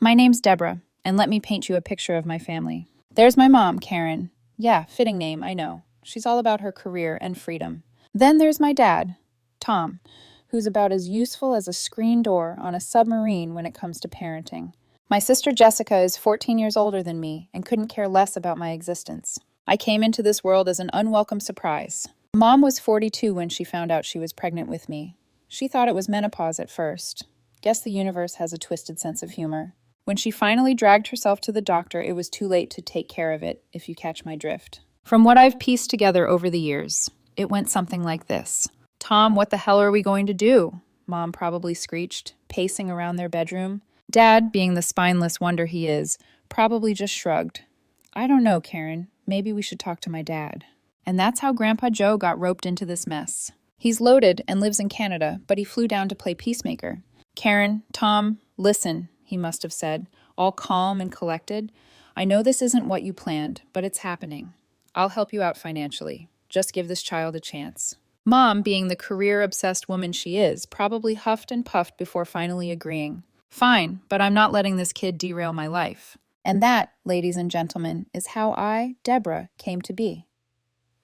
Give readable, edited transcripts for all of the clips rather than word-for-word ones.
My name's Deborah, and let me paint you a picture of my family. There's my mom, Karen. Yeah, fitting name, I know. She's all about her career and freedom. Then there's my dad, Tom, who's about as useful as a screen door on a submarine when it comes to parenting. My sister Jessica is 14 years older than me and couldn't care less about my existence. I came into this world as an unwelcome surprise. Mom was 42 when she found out she was pregnant with me. She thought it was menopause at first. Guess the universe has a twisted sense of humor. When she finally dragged herself to the doctor, it was too late to take care of it, if you catch my drift. From what I've pieced together over the years, it went something like this. Tom, what the hell are we going to do? Mom probably screeched, pacing around their bedroom. Dad, being the spineless wonder he is, probably just shrugged. I don't know, Karen. Maybe we should talk to my dad. And that's how Grandpa Joe got roped into this mess. He's loaded and lives in Canada, but he flew down to play peacemaker. Karen, Tom, listen, he must have said, all calm and collected. I know this isn't what you planned, but it's happening. I'll help you out financially. Just give this child a chance. Mom, being the career-obsessed woman she is, probably huffed and puffed before finally agreeing. Fine, but I'm not letting this kid derail my life. And that, ladies and gentlemen, is how I, Deborah, came to be.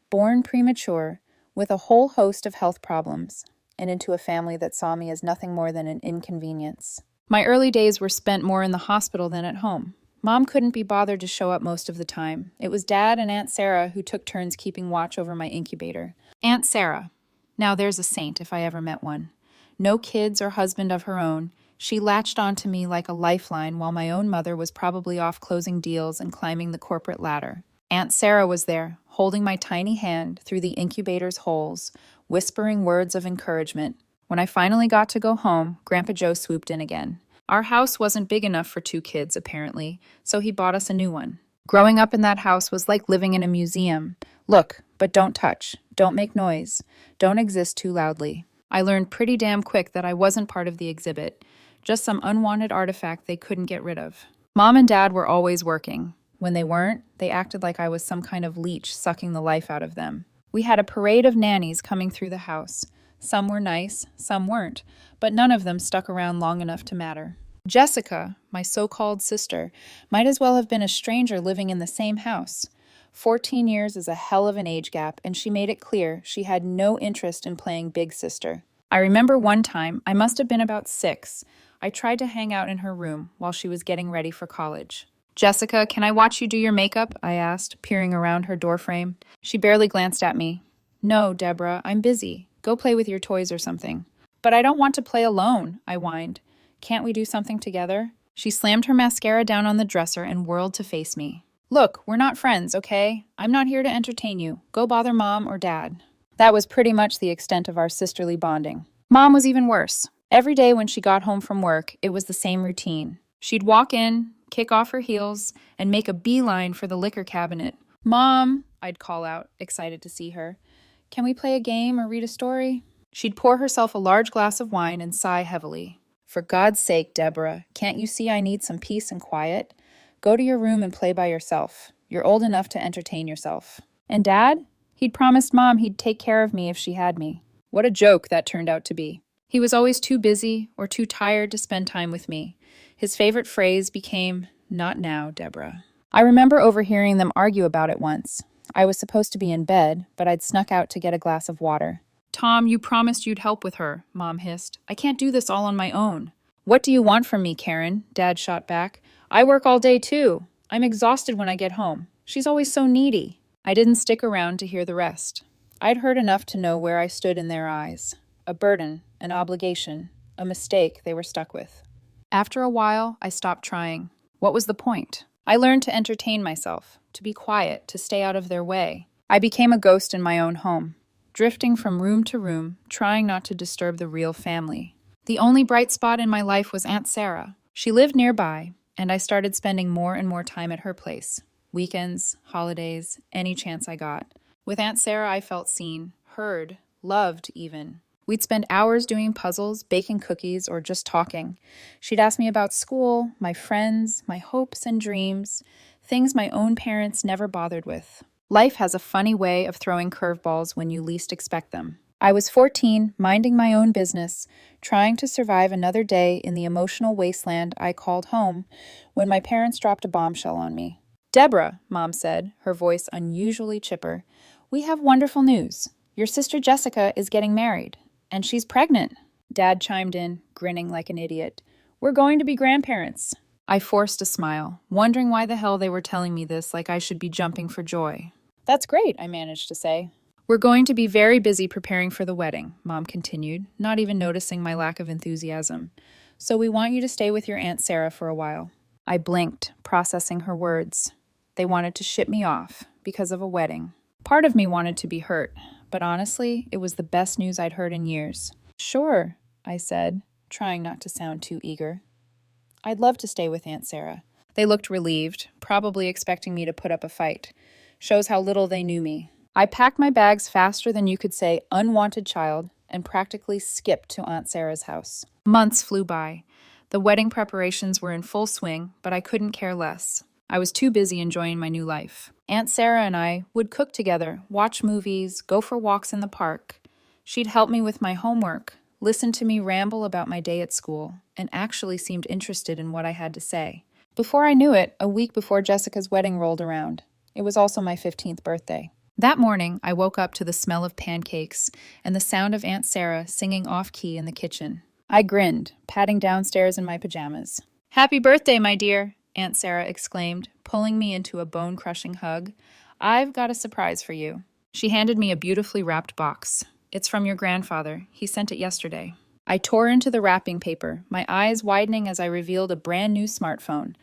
Born premature, with a whole host of health problems, and into a family that saw me as nothing more than an inconvenience. My early days were spent more in the hospital than at home. Mom couldn't be bothered to show up most of the time. It was Dad and Aunt Sarah who took turns keeping watch over my incubator. Aunt Sarah. Now there's a saint if I ever met one. No kids or husband of her own, she latched onto me like a lifeline while my own mother was probably off closing deals and climbing the corporate ladder. Aunt Sarah was there, holding my tiny hand through the incubator's holes, whispering words of encouragement. When I finally got to go home, Grandpa Joe swooped in again. Our house wasn't big enough for 2 kids, apparently, so he bought us a new one. Growing up in that house was like living in a museum. Look, but don't touch. Don't make noise. Don't exist too loudly. I learned pretty damn quick that I wasn't part of the exhibit, just some unwanted artifact they couldn't get rid of. Mom and Dad were always working. When they weren't, they acted like I was some kind of leech sucking the life out of them. We had a parade of nannies coming through the house. Some were nice, some weren't, but none of them stuck around long enough to matter. Jessica, my so-called sister, might as well have been a stranger living in the same house. 14 years is a hell of an age gap, and she made it clear she had no interest in playing big sister. I remember one time, I must have been about 6, I tried to hang out in her room while she was getting ready for college. Jessica, can I watch you do your makeup? I asked, peering around her doorframe. She barely glanced at me. No, Deborah, I'm busy. Go play with your toys or something. But I don't want to play alone, I whined. Can't we do something together? She slammed her mascara down on the dresser and whirled to face me. Look, we're not friends, okay? I'm not here to entertain you. Go bother Mom or Dad. That was pretty much the extent of our sisterly bonding. Mom was even worse. Every day when she got home from work, it was the same routine. She'd walk in, kick off her heels, and make a beeline for the liquor cabinet. Mom, I'd call out, excited to see her. Can we play a game or read a story? She'd pour herself a large glass of wine and sigh heavily. For God's sake, Deborah, can't you see I need some peace and quiet? Go to your room and play by yourself. You're old enough to entertain yourself. And Dad? He'd promised Mom he'd take care of me if she had me. What a joke that turned out to be. He was always too busy or too tired to spend time with me. His favorite phrase became, "Not now, Deborah." I remember overhearing them argue about it once. I was supposed to be in bed, but I'd snuck out to get a glass of water. Tom, you promised you'd help with her, Mom hissed. I can't do this all on my own. What do you want from me, Karen? Dad shot back. I work all day too. I'm exhausted when I get home. She's always so needy. I didn't stick around to hear the rest. I'd heard enough to know where I stood in their eyes. A burden, an obligation, a mistake they were stuck with. After a while, I stopped trying. What was the point? I learned to entertain myself, to be quiet, to stay out of their way. I became a ghost in my own home, drifting from room to room, trying not to disturb the real family. The only bright spot in my life was Aunt Sarah. She lived nearby, and I started spending more and more time at her place. Weekends, holidays, any chance I got. With Aunt Sarah, I felt seen, heard, loved even. We'd spend hours doing puzzles, baking cookies, or just talking. She'd ask me about school, my friends, my hopes and dreams, things my own parents never bothered with. Life has a funny way of throwing curveballs when you least expect them. I was 14, minding my own business, trying to survive another day in the emotional wasteland I called home, when my parents dropped a bombshell on me. "Deborah," Mom said, her voice unusually chipper, "we have wonderful news. Your sister Jessica is getting married, and she's pregnant." Dad chimed in, grinning like an idiot. "We're going to be grandparents." I forced a smile, wondering why the hell they were telling me this like I should be jumping for joy. "That's great," I managed to say. "We're going to be very busy preparing for the wedding," Mom continued, not even noticing my lack of enthusiasm. "So we want you to stay with your Aunt Sarah for a while." I blinked, processing her words. They wanted to ship me off because of a wedding. Part of me wanted to be hurt, but honestly, it was the best news I'd heard in years. "Sure," I said, trying not to sound too eager. "I'd love to stay with Aunt Sarah." They looked relieved, probably expecting me to put up a fight. Shows how little they knew me. I packed my bags faster than you could say unwanted child and practically skipped to Aunt Sarah's house. Months flew by. The wedding preparations were in full swing, but I couldn't care less. I was too busy enjoying my new life. Aunt Sarah and I would cook together, watch movies, go for walks in the park. She'd help me with my homework, listen to me ramble about my day at school, and actually seemed interested in what I had to say. Before I knew it, a week before Jessica's wedding rolled around. It was also my 15th birthday. That morning, I woke up to the smell of pancakes and the sound of Aunt Sarah singing off-key in the kitchen. I grinned, padding downstairs in my pajamas. "Happy birthday, my dear," Aunt Sarah exclaimed, pulling me into a bone-crushing hug. "I've got a surprise for you." She handed me a beautifully wrapped box. "It's from your grandfather. He sent it yesterday." I tore into the wrapping paper, my eyes widening as I revealed a brand new smartphone.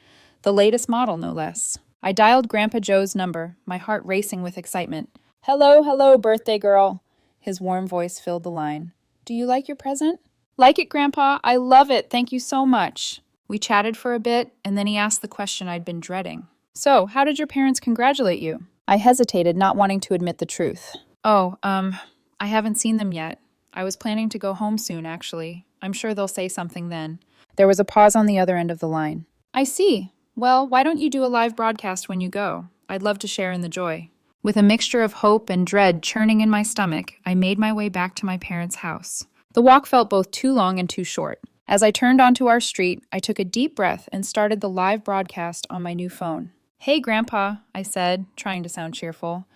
The latest model, no less. I dialed Grandpa Joe's number, my heart racing with excitement. "Hello, hello, birthday girl." His warm voice filled the line. "Do you like your present?" "Like it, Grandpa. I love it. Thank you so much." We chatted for a bit, and then he asked the question I'd been dreading. "So, how did your parents congratulate you?" I hesitated, not wanting to admit the truth. I haven't seen them yet. I was planning to go home soon, actually. I'm sure they'll say something then." There was a pause on the other end of the line. "I see. Well, why don't you do a live broadcast when you go? I'd love to share in the joy." With a mixture of hope and dread churning in my stomach, I made my way back to my parents' house. The walk felt both too long and too short. As I turned onto our street, I took a deep breath and started the live broadcast on my new phone. "Hey, Grandpa," I said, trying to sound cheerful.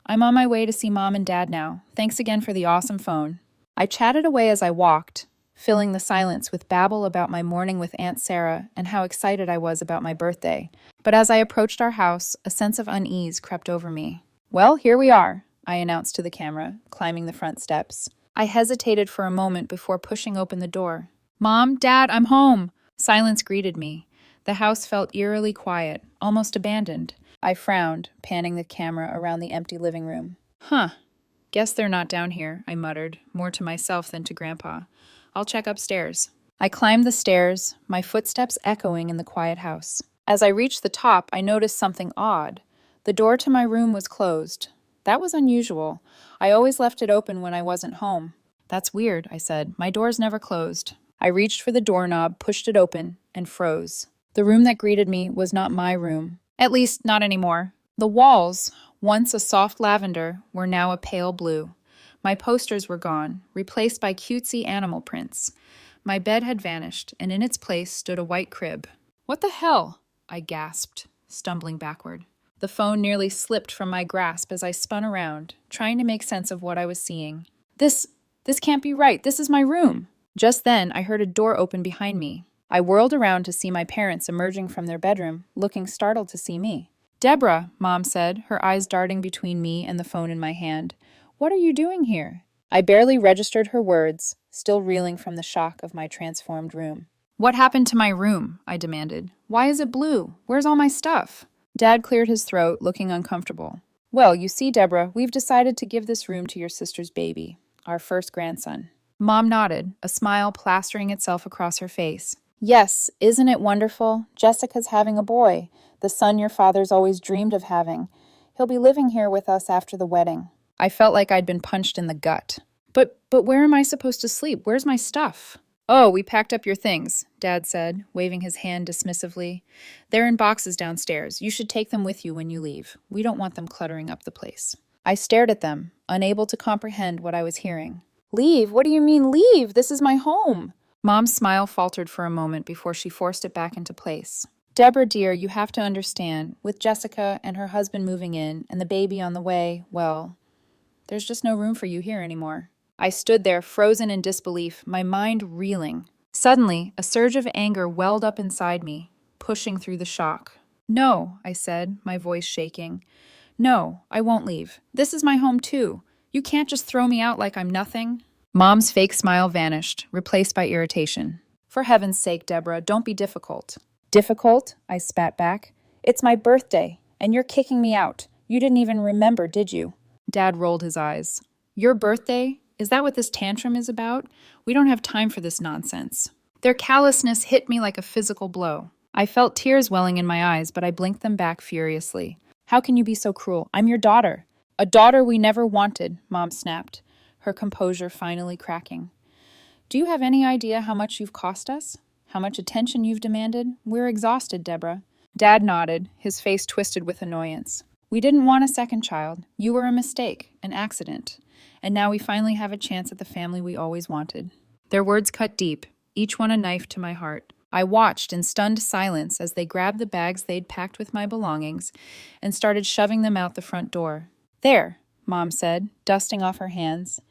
"I'm on my way to see Mom and Dad now. Thanks again for the awesome phone." I chatted away as I walked, filling the silence with babble about my morning with Aunt Sarah and how excited I was about my birthday. But as I approached our house, a sense of unease crept over me. "Well, here we are," I announced to the camera, climbing the front steps. I hesitated for a moment before pushing open the door. "Mom, Dad, I'm home!" Silence greeted me. The house felt eerily quiet, almost abandoned. I frowned, panning the camera around the empty living room. Guess they're not down here," I muttered, more to myself than to Grandpa. "I'll check upstairs." I climbed the stairs, my footsteps echoing in the quiet house. As I reached the top, I noticed something odd. The door to my room was closed. That was unusual. I always left it open when I wasn't home. "That's weird," I said. "My door's never closed." I reached for the doorknob, pushed it open, and froze. The room that greeted me was not my room. At least, not anymore. The walls, once a soft lavender, were now a pale blue. My posters were gone, replaced by cutesy animal prints. My bed had vanished, and in its place stood a white crib. "What the hell?" I gasped, stumbling backward. The phone nearly slipped from my grasp as I spun around, trying to make sense of what I was seeing. This can't be right. This is my room." Just then, I heard a door open behind me. I whirled around to see my parents emerging from their bedroom, looking startled to see me. "Deborah," Mom said, her eyes darting between me and the phone in my hand. "What are you doing here?" I barely registered her words, still reeling from the shock of my transformed room. "What happened to my room?" I demanded. "Why is it blue? Where's all my stuff?" Dad cleared his throat, looking uncomfortable. "Well, you see, Deborah, we've decided to give this room to your sister's baby, our first grandson." Mom nodded, a smile plastering itself across her face. "Yes, isn't it wonderful? Jessica's having a boy, the son your father's always dreamed of having. He'll be living here with us after the wedding." I felt like I'd been punched in the gut. But where am I supposed to sleep? Where's my stuff?" "Oh, we packed up your things," Dad said, waving his hand dismissively. "They're in boxes downstairs. You should take them with you when you leave. We don't want them cluttering up the place." I stared at them, unable to comprehend what I was hearing. Leave? What do you mean leave? This is my home. Mom's smile faltered for a moment before she forced it back into place. Deborah, dear, you have to understand, with Jessica and her husband moving in and the baby on the way, well, there's just no room for you here anymore. I stood there, frozen in disbelief, my mind reeling. Suddenly, a surge of anger welled up inside me, pushing through the shock. No, I said, my voice shaking. No, I won't leave. This is my home too. You can't just throw me out like I'm nothing. Mom's fake smile vanished, replaced by irritation. For heaven's sake, Deborah, don't be difficult. Difficult? I spat back. It's my birthday, and you're kicking me out. You didn't even remember, did you? Dad rolled his eyes. Your birthday? Is that what this tantrum is about? We don't have time for this nonsense. Their callousness hit me like a physical blow. I felt tears welling in my eyes, but I blinked them back furiously. How can you be so cruel? I'm your daughter. A daughter we never wanted, Mom snapped, her composure finally cracking. Do you have any idea how much you've cost us? How much attention you've demanded? We're exhausted, Deborah. Dad nodded, his face twisted with annoyance. We didn't want a second child. You were a mistake, an accident. And now we finally have a chance at the family we always wanted. Their words cut deep, each one a knife to my heart. I watched in stunned silence as they grabbed the bags they'd packed with my belongings and started shoving them out the front door. There, Mom said, dusting off her hands.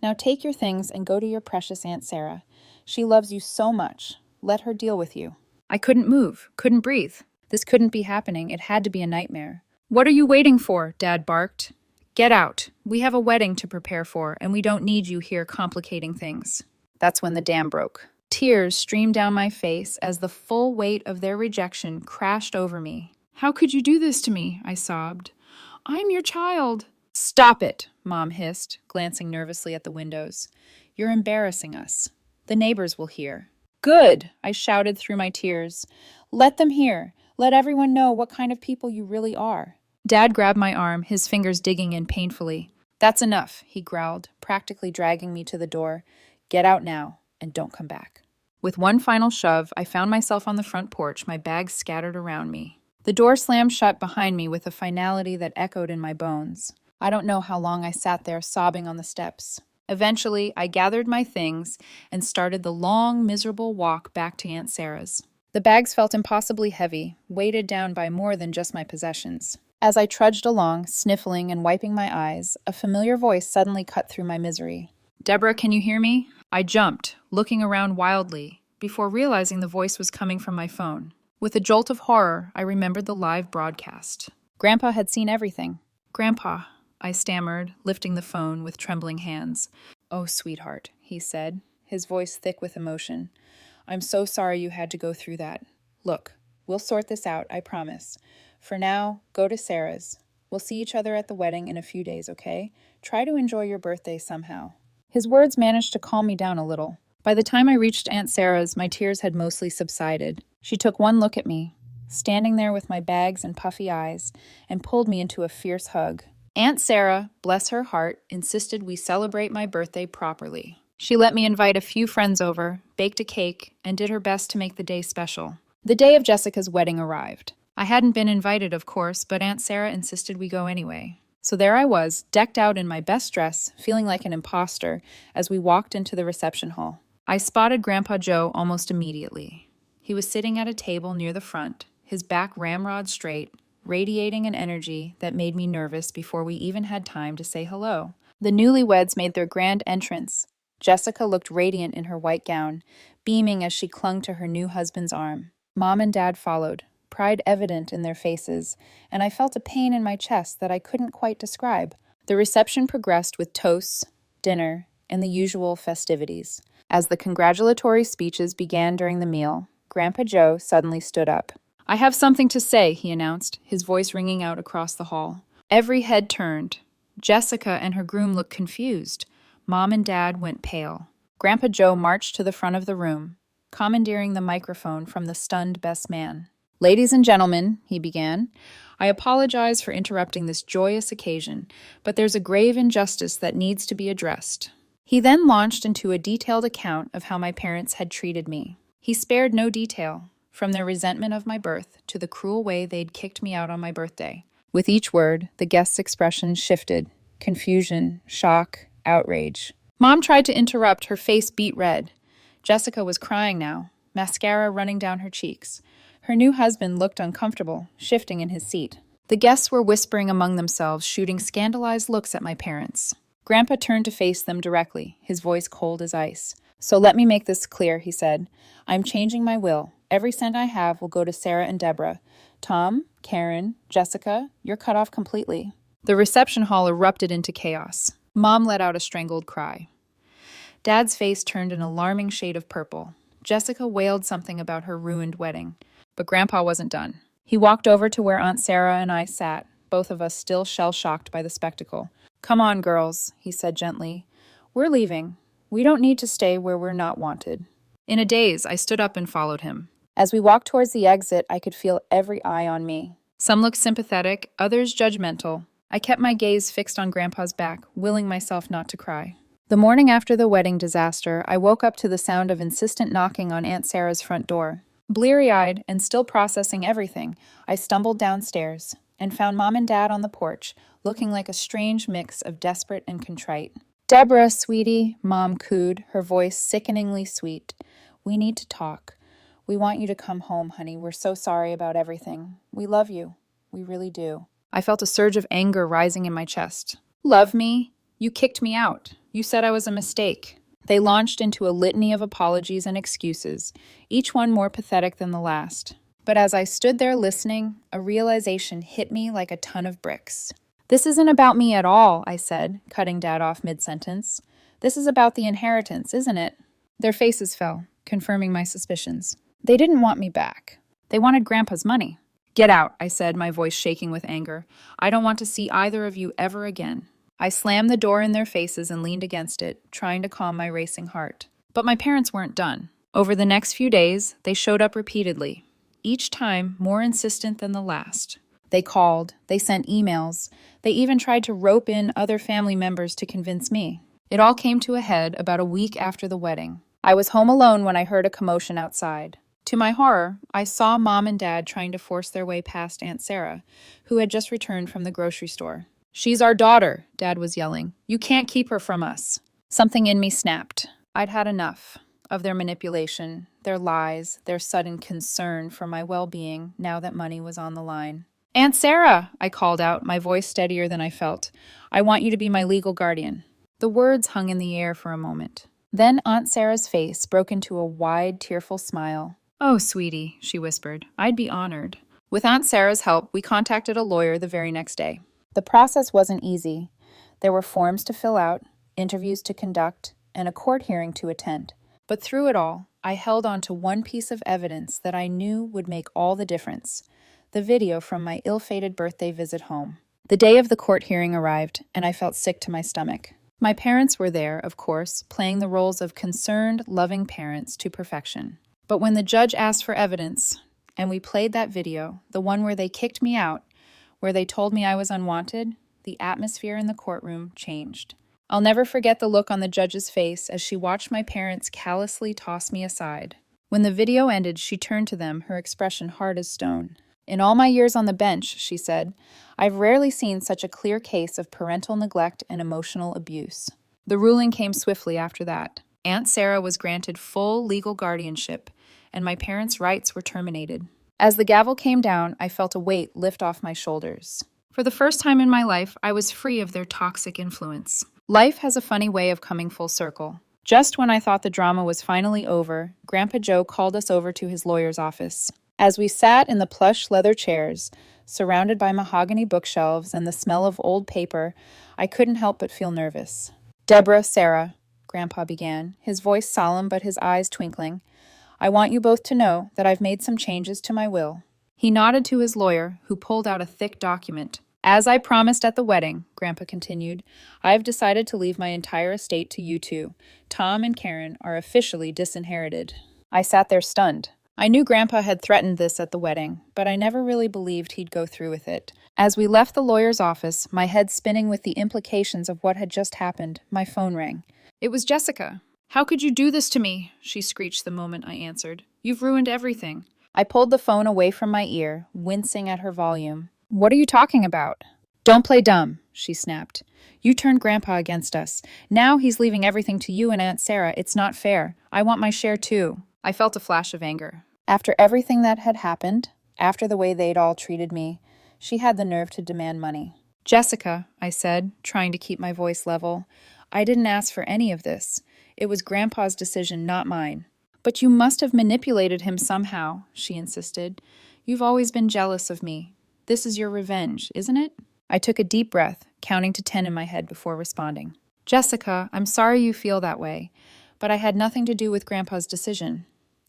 Now take your things and go to your precious Aunt Sarah. She loves you so much. Let her deal with you. I couldn't move, couldn't breathe. This couldn't be happening. It had to be a nightmare. What are you waiting for? Dad barked. Get out. We have a wedding to prepare for, and we don't need you here complicating things. That's when the dam broke. Tears streamed down my face as the full weight of their rejection crashed over me. How could you do this to me? I sobbed. I'm your child. Stop it, Mom hissed, glancing nervously at the windows. You're embarrassing us. The neighbors will hear. Good, I shouted through my tears. Let them hear. Let everyone know what kind of people you really are. Dad grabbed my arm, his fingers digging in painfully. That's enough, he growled, practically dragging me to the door. Get out now, and don't come back. With one final shove, I found myself on the front porch, my bags scattered around me. The door slammed shut behind me with a finality that echoed in my bones. I don't know how long I sat there sobbing on the steps. Eventually, I gathered my things and started the long, miserable walk back to Aunt Sarah's. The bags felt impossibly heavy, weighted down by more than just my possessions. As I trudged along, sniffling and wiping my eyes, a familiar voice suddenly cut through my misery. Deborah, can you hear me? I jumped, looking around wildly, before realizing the voice was coming from my phone. With a jolt of horror, I remembered the live broadcast. Grandpa had seen everything. Grandpa, I stammered, lifting the phone with trembling hands. Oh, sweetheart, he said, his voice thick with emotion. I'm so sorry you had to go through that. Look, we'll sort this out, I promise. For now, go to Sarah's. We'll see each other at the wedding in a few days, okay? Try to enjoy your birthday somehow. His words managed to calm me down a little. By the time I reached Aunt Sarah's, my tears had mostly subsided. She took one look at me, standing there with my bags and puffy eyes, and pulled me into a fierce hug. Aunt Sarah, bless her heart, insisted we celebrate my birthday properly. She let me invite a few friends over, baked a cake, and did her best to make the day special. The day of Jessica's wedding arrived. I hadn't been invited, of course, but Aunt Sarah insisted we go anyway. So there I was, decked out in my best dress, feeling like an imposter, as we walked into the reception hall. I spotted Grandpa Joe almost immediately. He was sitting at a table near the front, his back ramrod straight, radiating an energy that made me nervous before we even had time to say hello. The newlyweds made their grand entrance. Jessica looked radiant in her white gown, beaming as she clung to her new husband's arm. Mom and Dad followed, pride evident in their faces, and I felt a pain in my chest that I couldn't quite describe. The reception progressed with toasts, dinner, and the usual festivities. As the congratulatory speeches began during the meal, Grandpa Joe suddenly stood up. I have something to say, he announced, his voice ringing out across the hall. Every head turned. Jessica and her groom looked confused. Mom and Dad went pale. Grandpa Joe marched to the front of the room, commandeering the microphone from the stunned best man. Ladies and gentlemen, he began, I apologize for interrupting this joyous occasion, but there's a grave injustice that needs to be addressed. He then launched into a detailed account of how my parents had treated me. He spared no detail, from their resentment of my birth to the cruel way they'd kicked me out on my birthday. With each word, the guest's expression shifted. Confusion, shock, outrage. Mom tried to interrupt, her face beet red. Jessica was crying now, mascara running down her cheeks. Her new husband looked uncomfortable, shifting in his seat. The guests were whispering among themselves, shooting scandalized looks at my parents. Grandpa turned to face them directly, his voice cold as ice. "So let me make this clear," he said. "I'm changing my will. Every cent I have will go to Sarah and Deborah. Tom, Karen, Jessica, you're cut off completely." The reception hall erupted into chaos. Mom let out a strangled cry. Dad's face turned an alarming shade of purple. Jessica wailed something about her ruined wedding. But Grandpa wasn't done. He walked over to where Aunt Sarah and I sat, both of us still shell-shocked by the spectacle. "Come on, girls," he said gently. "We're leaving. We don't need to stay where we're not wanted." In a daze, I stood up and followed him. As we walked towards the exit, I could feel every eye on me. Some looked sympathetic, others judgmental. I kept my gaze fixed on Grandpa's back, willing myself not to cry. The morning after the wedding disaster, I woke up to the sound of insistent knocking on Aunt Sarah's front door. Bleary-eyed and still processing everything, I stumbled downstairs and found Mom and Dad on the porch, looking like a strange mix of desperate and contrite. "Deborah, sweetie," Mom cooed, her voice sickeningly sweet. "We need to talk. We want you to come home, honey. We're so sorry about everything. We love you. We really do." I felt a surge of anger rising in my chest. "Love me? You kicked me out. You said I was a mistake." They launched into a litany of apologies and excuses, each one more pathetic than the last. But as I stood there listening, a realization hit me like a ton of bricks. "This isn't about me at all," I said, cutting Dad off mid-sentence. "This is about the inheritance, isn't it?" Their faces fell, confirming my suspicions. They didn't want me back. They wanted Grandpa's money. "Get out," I said, my voice shaking with anger. "I don't want to see either of you ever again." I slammed the door in their faces and leaned against it, trying to calm my racing heart. But my parents weren't done. Over the next few days, they showed up repeatedly, each time more insistent than the last. They called, they sent emails, they even tried to rope in other family members to convince me. It all came to a head about a week after the wedding. I was home alone when I heard a commotion outside. To my horror, I saw Mom and Dad trying to force their way past Aunt Sarah, who had just returned from the grocery store. "She's our daughter," Dad was yelling. "You can't keep her from us." Something in me snapped. I'd had enough of their manipulation, their lies, their sudden concern for my well-being now that money was on the line. "Aunt Sarah," I called out, my voice steadier than I felt. "I want you to be my legal guardian." The words hung in the air for a moment. Then Aunt Sarah's face broke into a wide, tearful smile. "Oh, sweetie," she whispered, "I'd be honored." With Aunt Sarah's help, we contacted a lawyer the very next day. The process wasn't easy. There were forms to fill out, interviews to conduct, and a court hearing to attend. But through it all, I held on to one piece of evidence that I knew would make all the difference: the video from my ill-fated birthday visit home. The day of the court hearing arrived, and I felt sick to my stomach. My parents were there, of course, playing the roles of concerned, loving parents to perfection. But when the judge asked for evidence, and we played that video, the one where they kicked me out, where they told me I was unwanted, the atmosphere in the courtroom changed. I'll never forget the look on the judge's face as she watched my parents callously toss me aside. When the video ended, she turned to them, her expression hard as stone. "In all my years on the bench," she said, "I've rarely seen such a clear case of parental neglect and emotional abuse." The ruling came swiftly after that. Aunt Sarah was granted full legal guardianship, and my parents' rights were terminated. As the gavel came down, I felt a weight lift off my shoulders. For the first time in my life, I was free of their toxic influence. Life has a funny way of coming full circle. Just when I thought the drama was finally over, Grandpa Joe called us over to his lawyer's office. As we sat in the plush leather chairs, surrounded by mahogany bookshelves and the smell of old paper, I couldn't help but feel nervous. "Deborah, Sarah," Grandpa began, his voice solemn but his eyes twinkling, "I want you both to know that I've made some changes to my will." He nodded to his lawyer, who pulled out a thick document. "As I promised at the wedding," Grandpa continued, "I've decided to leave my entire estate to you two. Tom and Karen are officially disinherited." I sat there stunned. I knew Grandpa had threatened this at the wedding, but I never really believed he'd go through with it. As we left the lawyer's office, my head spinning with the implications of what had just happened, my phone rang. It was Jessica. "How could you do this to me?" she screeched the moment I answered. "You've ruined everything." I pulled the phone away from my ear, wincing at her volume. "What are you talking about?" Don't play dumb, she snapped. You turned Grandpa against us. Now he's leaving everything to you and Aunt Sarah. It's not fair. I want my share too. I felt a flash of anger. After everything that had happened, after the way they'd all treated me, she had the nerve to demand money. Jessica, I said, trying to keep my voice level, I didn't ask for any of this. It was Grandpa's decision, not mine. But you must have manipulated him somehow, she insisted. You've always been jealous of me. This is your revenge, isn't it? I took a deep breath, counting to 10 in my head before responding. Jessica, I'm sorry you feel that way, but I had nothing to do with Grandpa's decision.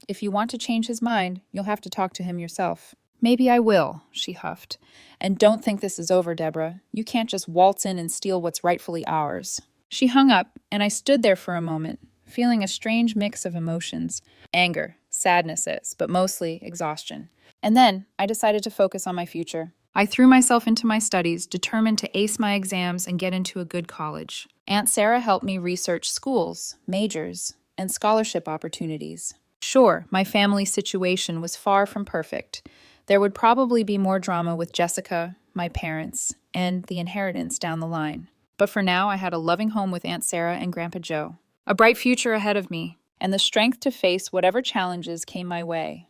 If you want to change his mind, you'll have to talk to him yourself. Maybe I will, she huffed. And don't think this is over, Deborah. You can't just waltz in and steal what's rightfully ours. She hung up, and I stood there for a moment, feeling a strange mix of emotions. Anger, sadness, but mostly exhaustion. And then I decided to focus on my future. I threw myself into my studies, determined to ace my exams and get into a good college. Aunt Sarah helped me research schools, majors, and scholarship opportunities. Sure, my family situation was far from perfect. There would probably be more drama with Jessica, my parents, and the inheritance down the line. But for now, I had a loving home with Aunt Sarah and Grandpa Joe. A bright future ahead of me, and the strength to face whatever challenges came my way.